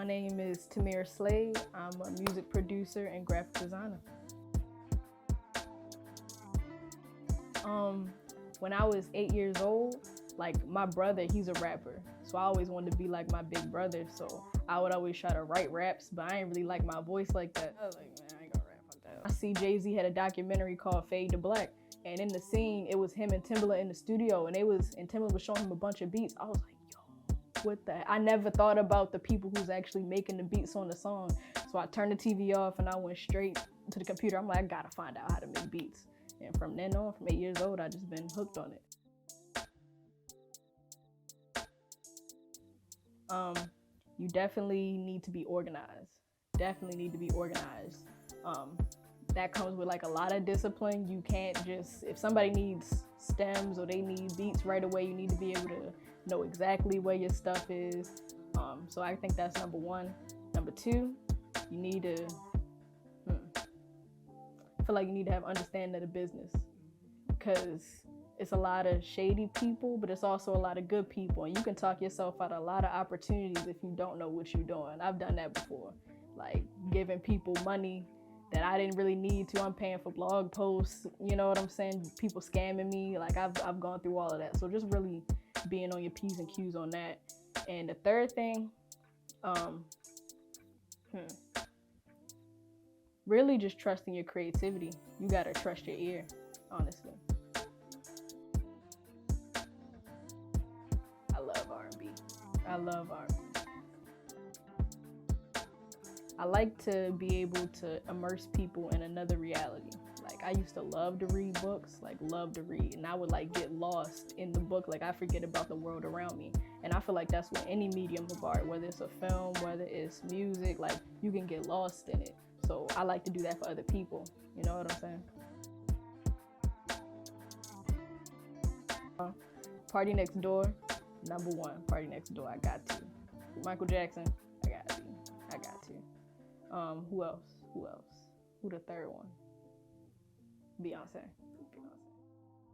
My name is Tamira Slade. I'm a music producer and graphic designer. When I was 8 years old, like my brother, he's a rapper. So I always wanted to be like my big brother. So I would always try to write raps, but I ain't really like my voice like that. I was like, man, I ain't gonna rap like that. I see Jay-Z had a documentary called Fade to Black. And in the scene, it was him and Timbaland in the studio, and Timbaland was showing him a bunch of beats. I was like, yo, what the? I never thought about the people who's actually making the beats on the song. So I turned the TV off and I went straight to the computer. I'm like, I gotta find out how to make beats. And from then on, from 8 years old, I just been hooked on it. You definitely need to be organized. Definitely need to be organized. That comes with like a lot of discipline. You can't just, if somebody needs stems or they need beats right away, you need to be able to know exactly where your stuff is. So I think that's number one. Number two, you need to, I feel like you need to have understanding of the business, because it's a lot of shady people, but it's also a lot of good people, and you can talk yourself out of a lot of opportunities if you don't know what you're doing. I've done that before, like giving people money that I didn't really need to. I'm paying for blog posts, you know what I'm saying? People scamming me, like I've gone through all of that. So just really being on your P's and Q's on that. And the third thing, really just trusting your creativity. You gotta trust your ear, honestly. I love R&B. I love R&B. I like to be able to immerse people in another reality. Like I used to love to read books, like love to read, and I would like get lost in the book. Like I forget about the world around me. And I feel like that's what any medium of art, whether it's a film, whether it's music, like you can get lost in it. So I like to do that for other people. You know what I'm saying? Party Next Door, number one. Party Next Door, I got to. Michael Jackson, I got to. Who else? Who the third one? Beyonce.